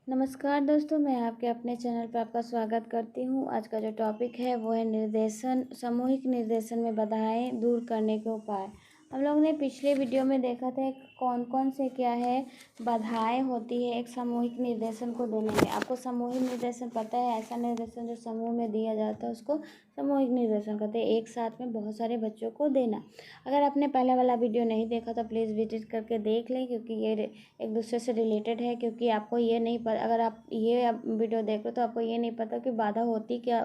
नमस्कार दोस्तों, मैं आपके अपने चैनल पर आपका स्वागत करती हूँ। आज का जो टॉपिक है वो है निर्देशन, सामूहिक निर्देशन में बाधाएं दूर करने के उपाय। हम लोग ने पिछले वीडियो में देखा था कौन कौन से क्या है बाधाएं होती है एक सामूहिक निर्देशन को देने में। आपको सामूहिक निर्देशन पता है, ऐसा निर्देशन जो समूह में दिया जाता है उसको सामूहिक निर्देशन कहते हैं। एक साथ में बहुत सारे बच्चों को देना। अगर आपने पहला वाला वीडियो नहीं देखा तो प्लीज़ विजिट करके देख लें, क्योंकि ये एक दूसरे से रिलेटेड है। क्योंकि आपको ये नहीं पता, अगर आप ये वीडियो देख रहे हो तो आपको ये नहीं पता कि बाधा होती क्या,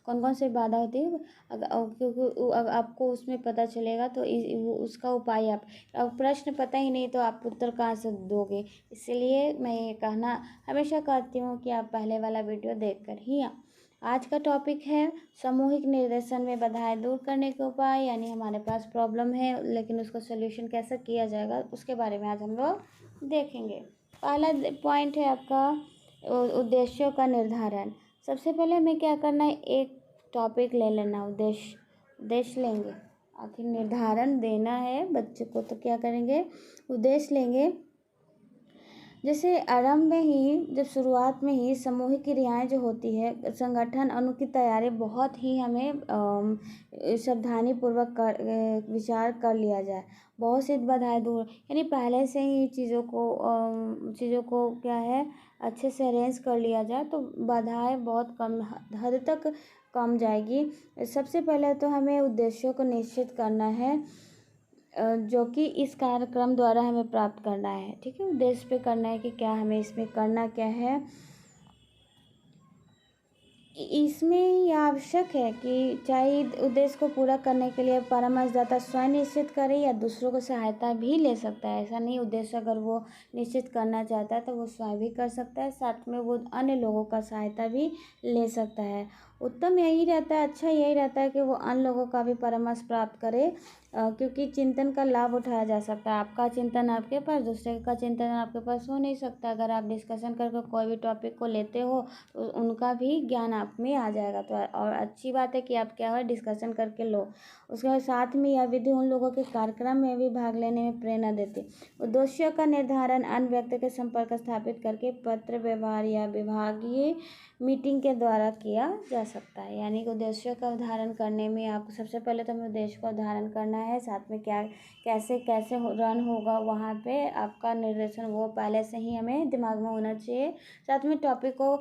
कौन कौन सी बाधा होती है। क्योंकि अगर आपको उसमें पता चलेगा तो उसका उपाय अब प्रश्न पता ही नहीं तो आप उत्तर कहाँ से दोगे। इसलिए मैं ये कहना हमेशा कहती हूँ कि आप पहले वाला वीडियो देख कर ही आज का टॉपिक है सामूहिक निर्देशन में बाधाएं दूर करने के उपाय। यानी हमारे पास प्रॉब्लम है लेकिन उसका सोल्यूशन कैसे किया जाएगा उसके बारे में आज हम लोग देखेंगे। पहला पॉइंट है आपका उद्देश्यों का निर्धारण। सबसे पहले हमें क्या करना है, एक टॉपिक ले लेना, उद्देश्य लेंगे। आखिर निर्धारण देना है बच्चे को तो क्या करेंगे, उद्देश्य लेंगे। जैसे आरंभ में ही, जब शुरुआत में ही सामूहिक क्रियाएं जो होती है, संगठन की तैयारी बहुत ही हमें सावधानी पूर्वक विचार कर लिया जाए। बहुत सी बाधाएं दूर, यानी पहले से ही चीज़ों को क्या है अच्छे से अरेंज कर लिया जाए तो बाधाएं बहुत कम हद तक कम जाएगी। सबसे पहले तो हमें उद्देश्यों को निश्चित करना है जो कि इस कार्यक्रम द्वारा हमें प्राप्त करना है। ठीक है, उद्देश्य पे करना है कि क्या हमें इसमें करना क्या है। इसमें ये आवश्यक है कि चाहे उद्देश्य को पूरा करने के लिए परामर्शदाता स्वयं निश्चित करे या दूसरों को सहायता भी ले सकता है। ऐसा नहीं, उद्देश्य अगर वो निश्चित करना चाहता है तो वो स्वयं भी कर सकता है, साथ में वो अन्य लोगों का सहायता भी ले सकता है। उत्तम यही रहता है, अच्छा यही रहता है कि वो अन्य लोगों का भी परामर्श प्राप्त करे, क्योंकि चिंतन का लाभ उठाया जा सकता है। आपका चिंतन आपके पास, दूसरे का चिंतन आपके पास हो नहीं सकता। अगर आप डिस्कशन करके कोई भी टॉपिक को लेते हो तो उनका भी ज्ञान आप में आ जाएगा। तो और अच्छी बात है कि आप क्या हो डिस्कशन करके लो। उसके साथ में यह विधि उन लोगों के कार्यक्रम में भी भाग लेने में प्रेरणा देती। उद्देश्यों का निर्धारण अन्य व्यक्ति के संपर्क स्थापित करके पत्र व्यवहार या विभागीय मीटिंग के द्वारा किया जा सकता है। यानी कि उद्देश्यों का उदाहरण करने में आपको सबसे पहले तो हमें उद्देश्य का उदाहरण करना है, साथ में क्या कैसे कैसे रन होगा वहाँ पे आपका निर्देशन, वो पहले से ही हमें दिमाग में होना चाहिए। साथ में टॉपिक को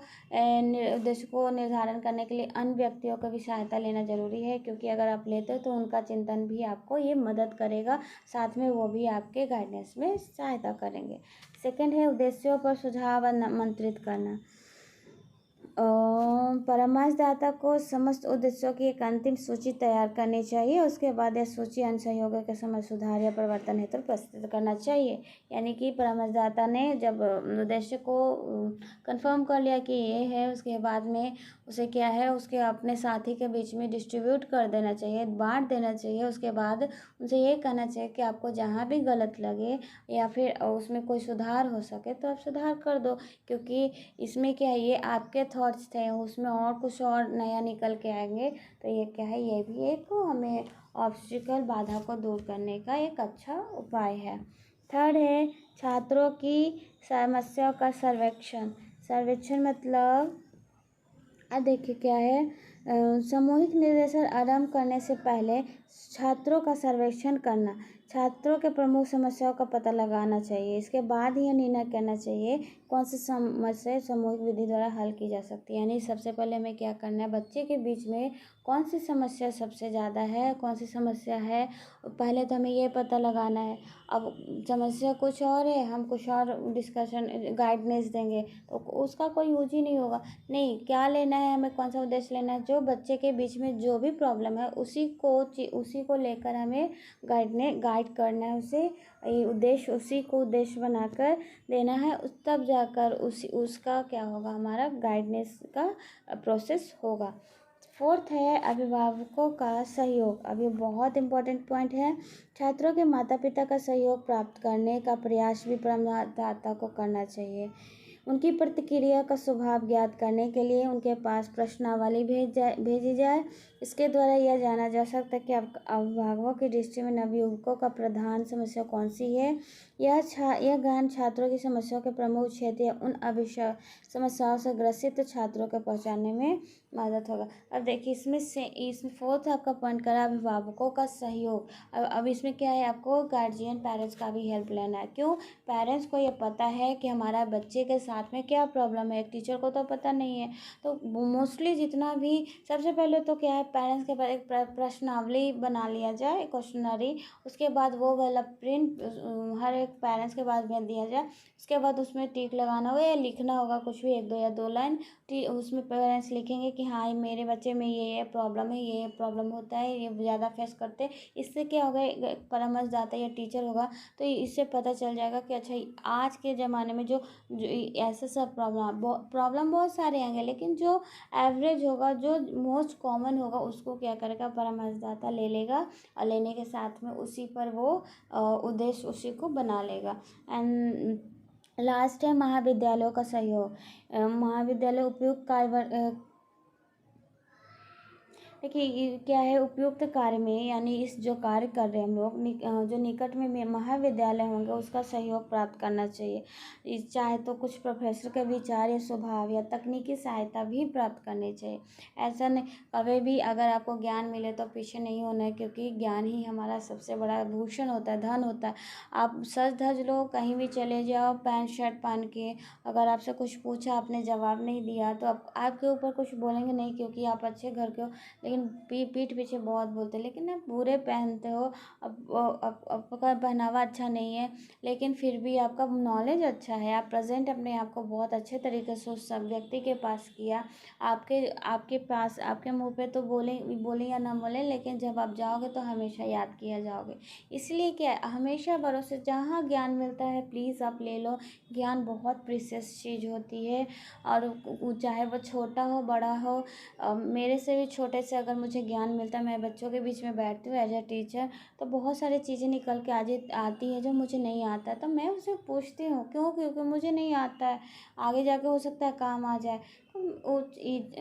उद्देश्य को निर्धारण करने के लिए अन्य व्यक्तियों का भी सहायता लेना जरूरी है, क्योंकि अगर आप लेते हो तो उनका चिंतन भी आपको ये मदद करेगा, साथ में वो भी आपके गाइडेंस में सहायता करेंगे। सेकंड है उद्देश्यों पर सुझाव आमंत्रित करना। परामर्शदाता को समस्त उद्देश्यों की एक अंतिम सूची तैयार करनी चाहिए। उसके बाद यह सूची अन्य सहयोगों के समय सुधार या परिवर्तन हेतु प्रस्तुत करना चाहिए। यानी कि परामर्शदाता ने जब उद्देश्य को कंफर्म कर लिया कि ये है, उसके बाद में उसे क्या है उसके अपने साथी के बीच में डिस्ट्रीब्यूट कर देना चाहिए, बांट देना चाहिए। उसके बाद उनसे ये कहना चाहिए कि आपको जहाँ भी गलत लगे या फिर उसमें कोई सुधार हो सके तो आप सुधार कर दो, क्योंकि इसमें क्या है ये आपके थॉट्स थे, उसमें और कुछ और नया निकल के आएंगे। तो ये क्या है, ये भी एक हमें ऑब्स्टिकल बाधा को दूर करने का एक अच्छा उपाय है। थर्ड है छात्रों की समस्याओं का सर्वेक्षण मतलब देखिए क्या है, सामूहिक निर्देशन आरंभ करने से पहले छात्रों का सर्वेक्षण करना, छात्रों के प्रमुख समस्याओं का पता लगाना चाहिए। इसके बाद ही यह निर्णय करना चाहिए कौन सी समस्या सामूहिक विधि द्वारा हल की जा सकती है। यानी सबसे पहले हमें क्या करना है, बच्चे के बीच में कौन सी समस्या सबसे ज़्यादा है, कौन सी समस्या है, पहले तो हमें ये पता लगाना है। अब समस्या कुछ और है, हम कुछ और डिस्कशन गाइडेंस देंगे तो उसका कोई यूज ही नहीं होगा। नहीं, क्या लेना है हमें, कौन सा उद्देश्य लेना है, जो बच्चे के बीच में जो भी प्रॉब्लम है उसी को लेकर हमें गाइड करना है उसे। उसी को उद्देश्य बनाकर देना है, तब जाकर उसका क्या होगा, हमारा गाइडेंस का प्रोसेस होगा। फोर्थ है अभिभावकों का सहयोग। अब ये बहुत इम्पोर्टेंट पॉइंट है। छात्रों के माता पिता का सहयोग प्राप्त करने का प्रयास भी परामर्शदाता को करना चाहिए। उनकी प्रतिक्रिया का स्वभाव ज्ञात करने के लिए उनके पास प्रश्नावली भेजी जाए। इसके द्वारा यह जाना जा सकता है कि अभिभावकों की दृष्टि में नवयुवकों का प्रधान समस्या कौन सी है। यह ज्ञान छात्रों की समस्याओं के प्रमुख क्षेत्र या उन समस्याओं से ग्रसित छात्रों को पहचानने में मदद होगा। अब देखिए इसमें फोर्थ आपका पॉइंट करा अभिभावकों का सहयोग। अब इसमें क्या है, आपको गार्जियन पेरेंट्स का भी हेल्प लेना है। क्यों? पेरेंट्स को ये पता है कि हमारा बच्चे के साथ में क्या प्रॉब्लम है, एक टीचर को तो पता नहीं है। तो मोस्टली जितना भी, सबसे पहले तो क्या है, पेरेंट्स के पास एक प्रश्नावली बना लिया जाए, क्वेश्चनरी। उसके बाद वो वाला प्रिंट हर एक पेरेंट्स के पास भेज दिया जाए। उसके बाद उसमें टिक लगाना होगा या लिखना होगा कुछ भी, 1 2 या 2 लाइन। उसमें पेरेंट्स लिखेंगे कि हाँ मेरे बच्चे में ये प्रॉब्लम है, ये प्रॉब्लम होता है, ये ज़्यादा फेस करते हैं। इससे क्या होगा, एक परामर्शदाता या टीचर होगा तो इससे पता चल जाएगा कि अच्छा आज के ज़माने में जो ऐसे सब प्रॉब्लम बहुत सारे आएंगे, लेकिन जो एवरेज होगा, जो मोस्ट कॉमन होगा, उसको क्या करेगा, परामर्शदाता ले लेगा और लेने के साथ में उसी पर वो उद्देश्य उसी को बना लेगा। एंड लास्ट है महाविद्यालयों का सहयोग। महाविद्यालय उपयुक्त देखिए ये क्या है, उपयुक्त कार्य में, यानी इस जो कार्य कर रहे हैं हम लोग, जो निकट में महाविद्यालय होंगे उसका सहयोग प्राप्त करना चाहिए। चाहे तो कुछ प्रोफेसर के विचार या स्वभाव या तकनीकी सहायता भी प्राप्त करनी चाहिए। ऐसा नहीं, कभी भी अगर आपको ज्ञान मिले तो पीछे नहीं होना है, क्योंकि ज्ञान ही हमारा सबसे बड़ा भूषण होता है, धन होता है। आप सज धज लो, कहीं भी चले जाओ पैंट शर्ट पहन के, अगर आपसे कुछ पूछा आपने जवाब नहीं दिया तो आपके ऊपर कुछ बोलेंगे नहीं, क्योंकि आप अच्छे घर के हो। लेकिन पीठ पीछे बहुत बोलते हैं, लेकिन आप बुरे पहनते हो, आपका पहनावा अच्छा नहीं है, लेकिन फिर भी आपका नॉलेज अच्छा है, आप प्रेजेंट अपने आप को बहुत अच्छे तरीके से उस सब व्यक्ति के पास किया। आपके पास, आपके मुंह पे तो बोले या ना बोले, लेकिन जब आप जाओगे तो हमेशा याद किया जाओगे। इसलिए क्या, हमेशा भरोसे, जहाँ ज्ञान मिलता है प्लीज़ आप ले लो। ज्ञान बहुत प्रीशियस चीज़ होती है, और चाहे वो छोटा हो बड़ा हो। मेरे से भी छोटे से अगर मुझे ज्ञान मिलता है, मैं बच्चों के बीच में बैठती हूँ एज ए टीचर, तो बहुत सारी चीज़ें निकल के आती है जो मुझे नहीं आता है, तो मैं उसे पूछती हूँ। क्यों? क्योंकि मुझे नहीं आता है, आगे जाके हो सकता है काम आ जाए। तो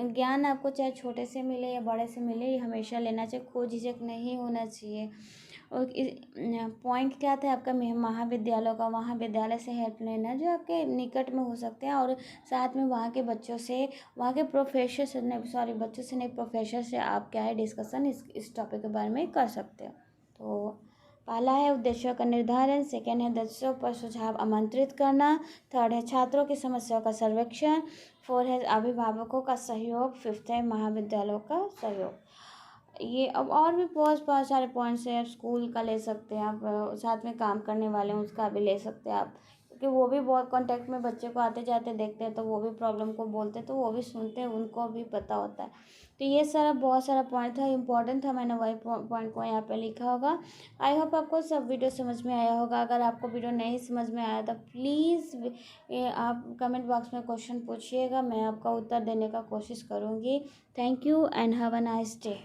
ज्ञान आपको चाहे छोटे से मिले या बड़े से मिले, ये हमेशा लेना चाहिए, कोई झिझक नहीं होना चाहिए। और पॉइंट क्या था आपका, महाविद्यालय से हेल्प लेना जो आपके निकट में हो सकते हैं, और साथ में वहाँ के बच्चों से, वहाँ के प्रोफेसर से नहीं, सॉरी बच्चों से नहीं, प्रोफेसर से आप क्या है डिस्कशन इस टॉपिक के बारे में कर सकते हो। तो पहला है उद्देश्यों का निर्धारण, सेकेंड है उद्देश्यों पर सुझाव आमंत्रित करना, थर्ड है छात्रों की समस्याओं का सर्वेक्षण, फोर्थ है अभिभावकों का सहयोग, फिफ्थ है महाविद्यालयों का सहयोग। ये अब और भी बहुत बहुत सारे पॉइंट्स हैं, स्कूल का ले सकते हैं आप, साथ में काम करने वाले हैं उसका भी ले सकते हैं आप, क्योंकि वो भी बहुत कांटेक्ट में बच्चे को आते जाते देखते हैं, तो वो भी प्रॉब्लम को बोलते हैं, तो वो भी सुनते हैं, उनको भी पता होता है। तो ये सारा बहुत सारा पॉइंट था, इम्पोर्टेंट था, मैंने वही पॉइंट को यहाँ पे लिखा होगा। आई होप आपको सब वीडियो समझ में आया होगा। अगर आपको वीडियो नहीं समझ में आया तो प्लीज़ आप कमेंट बॉक्स में क्वेश्चन पूछिएगा, मैं आपका उत्तर देने का कोशिश करूँगी। Thank you and have a nice day.